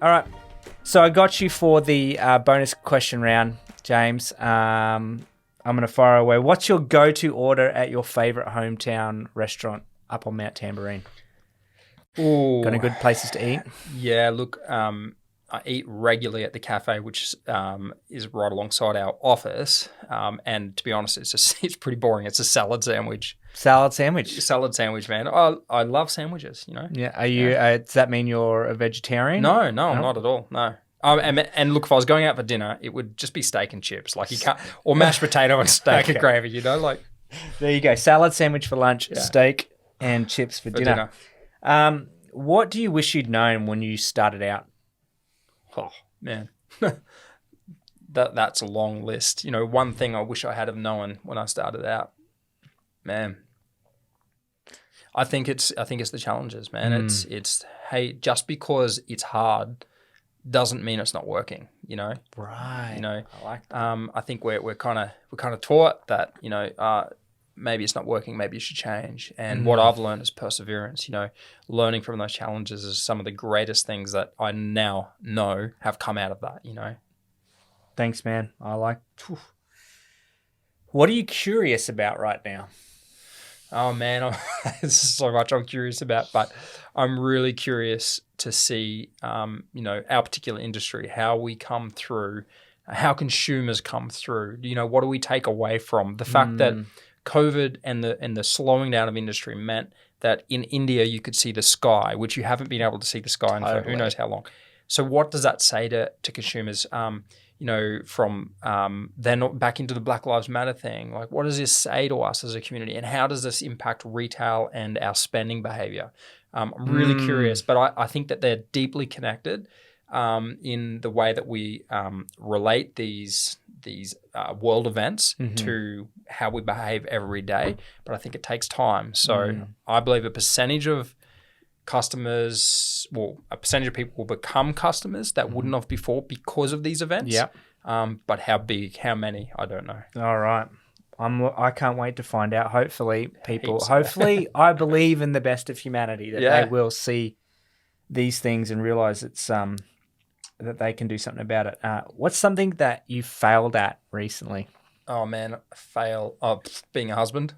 All right. So I got you for the bonus question round, James. I'm going to fire away. What's your go-to order at your favourite hometown restaurant up on Mount Tamborine? Ooh. Got any good places to eat? Yeah, look, I eat regularly at the cafe, which is right alongside our office. And to be honest, it's pretty boring. It's a salad sandwich. Salad sandwich? Salad sandwich, man. I love sandwiches, you know. Yeah. Are you? Does that mean you're a vegetarian? No, I'm not at all. No. And look, if I was going out for dinner, it would just be steak and chips. Like you can't, or mashed potato and steak and gravy, you know, like. There you go. Salad sandwich for lunch, steak and chips for dinner. What do you wish you'd known when you started out? Oh, man. That's a long list. You know, one thing I wish I had have known when I started out. Man. I think it's the challenges, man. It's hey, just because it's hard doesn't mean it's not working, you know? Right. You know, I like that. I think we're kind of taught that, you know, maybe it's not working, maybe you should change. And what I've learned is perseverance, you know, learning from those challenges is some of the greatest things that I now know have come out of that, you know. Thanks, man. I like. What are you curious about right now? Oh, man, there's so much I'm curious about, but I'm really curious to see, you know, our particular industry, how we come through, how consumers come through, you know, what do we take away from the fact that COVID and the slowing down of industry meant that in India you could see the sky, which you haven't been able to see the sky in for who knows how long. So what does that say to consumers? You know, from then back into the Black Lives Matter thing, like what does this say to us as a community, and how does this impact retail and our spending behavior? I'm really curious, but I think that they're deeply connected in the way that we relate these world events to how we behave every day. But I think it takes time. So I believe a percentage of customers, well, a percentage of people will become customers that wouldn't have before because of these events. Yeah. But how big, how many, I don't know. All right. I can't wait to find out. Hopefully, people. Heaps. Hopefully, I believe in the best of humanity that they will see these things and realize it's that they can do something about it. What's something that you failed at recently? Oh man, being a husband.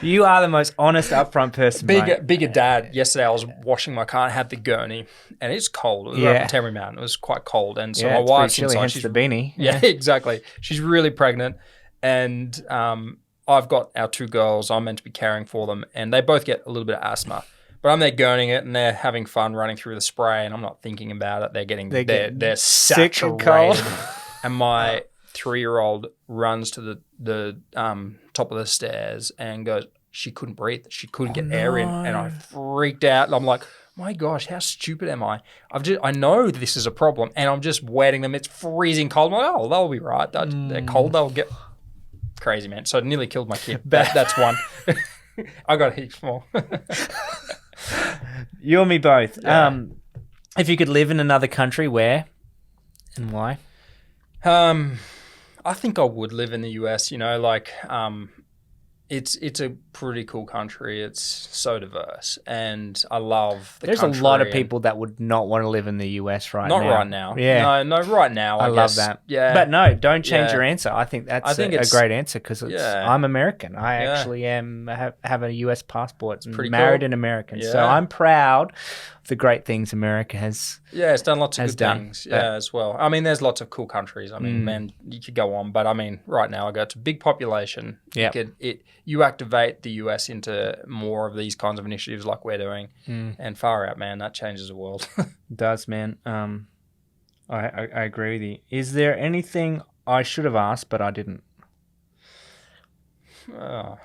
You are the most honest, upfront person. Bigger dad. Yesterday I was washing my car and had the gurney, and it's cold. It was up in Tamworth Mountain. It was quite cold, and so my wife's inside. She's the beanie. Yeah, exactly. She's really pregnant, and I've got our two girls. I'm meant to be caring for them, and they both get a little bit of asthma. But I'm there gurning it, and they're having fun running through the spray, and I'm not thinking about it. They're sick saturated. and cold. And my 3-year-old runs to the top of the stairs and goes, she couldn't breathe. She couldn't get air in. And I freaked out. And I'm like, my gosh, how stupid am I? I know this is a problem, and I'm just wetting them. It's freezing cold. I'm like, oh, they'll be right. They're cold. They'll get crazy, man. So it nearly killed my kid. That's one. I got heaps more. You and me both. Yeah. If you could live in another country, where and why? I think I would live in the US, you know, like, it's a pretty cool country. It's so diverse, and I love the country. There's a lot of people that would not want to live in the US now. Not right now. Yeah. No, right now, I love guess. that. Yeah. But no, don't change your answer. I think that's a great answer because I'm American. I actually have a US passport. It's pretty married cool. an American. Yeah. So I'm proud of the great things America has. Yeah, it's done lots of good things. But, as well. I mean, there's lots of cool countries. I mean, man, you could go on, but I mean, right now, it's a big population. Yeah. You activate the US into more of these kinds of initiatives like we're doing, and far out, man, that changes the world. It does, man. I agree with you. Is there anything I should have asked but I didn't? No,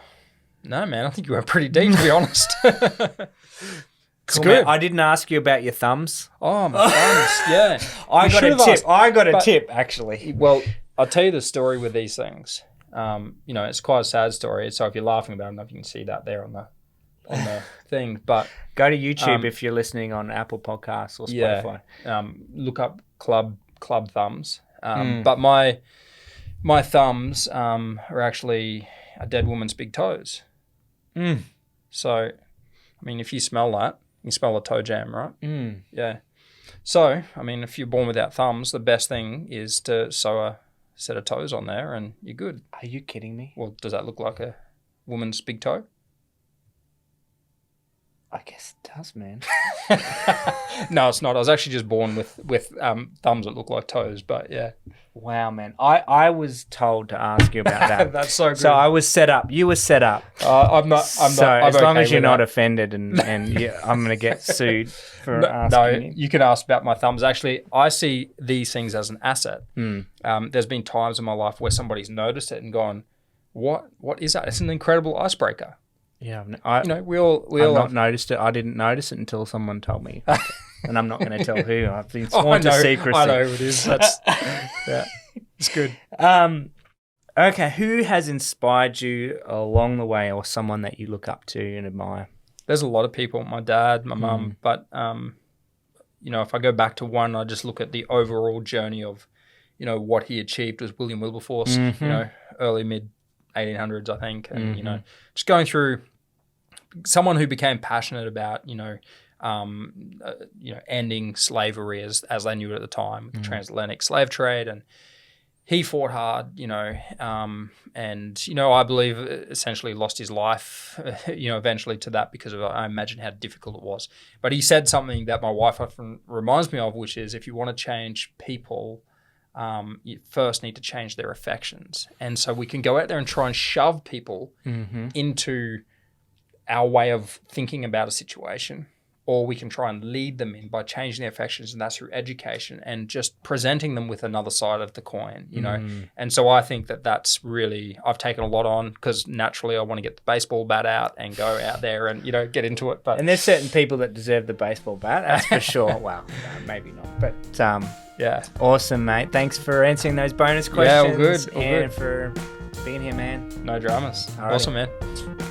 man, I think you went pretty deep, to be honest. It's good. Man. I didn't ask you about your thumbs. Oh, my thumbs, yeah. I got a tip, actually. Well, I'll tell you the story with these things. You know, it's quite a sad story. So if you're laughing about it, I don't know if you can see that there on the thing. But go to YouTube if you're listening on Apple Podcasts or Spotify. Yeah, look up Club Thumbs. But my thumbs are actually a dead woman's big toes. So, I mean, if you smell that, You smell the toe jam, right? Yeah. So, I mean, if you're born without thumbs, the best thing is to sew a set of toes on there and you're good. Are you kidding me? Well, does that look like a woman's big toe? I guess it does, man. No, it's not. I was actually just born with thumbs that look like toes, but yeah. Wow, man. I was told to ask you about that. That's so good. So I was set up. You were set up. I'm not. So I'm as long okay as you're with not that. offended and I'm going to get sued for asking you. You can ask about my thumbs. Actually, I see these things as an asset. There's been times in my life where somebody's noticed it and gone, "What is that?" It's an incredible icebreaker. Yeah, We all I've not noticed it. I didn't notice it until someone told me, and I'm not going to tell who. I've been sworn to secrecy. I know who it is. That's yeah, it's good. Okay, who has inspired you along the way, or someone that you look up to and admire? There's a lot of people. My dad, my mum, but if I go back to one, I just look at the overall journey of, what he achieved was William Wilberforce. Early mid 1800s, I think, and just going through someone who became passionate about ending slavery as they knew it at the time, the transatlantic slave trade, and he fought hard, and I believe essentially lost his life, eventually to that because of, I imagine how difficult it was. But he said something that my wife often reminds me of, which is if you want to change people, you first need to change their affections. And so we can go out there and try and shove people into our way of thinking about a situation, or we can try and lead them in by changing their affections, and that's through education and just presenting them with another side of the coin, And so I think that's really, I've taken a lot on because naturally I want to get the baseball bat out and go out there and, get into it. But And there's certain people that deserve the baseball bat, that's for sure. Well, maybe not, but yeah. Awesome, mate. Thanks for answering those bonus questions. Yeah, all good. And for being here, man. No dramas. Alrighty. Awesome, man.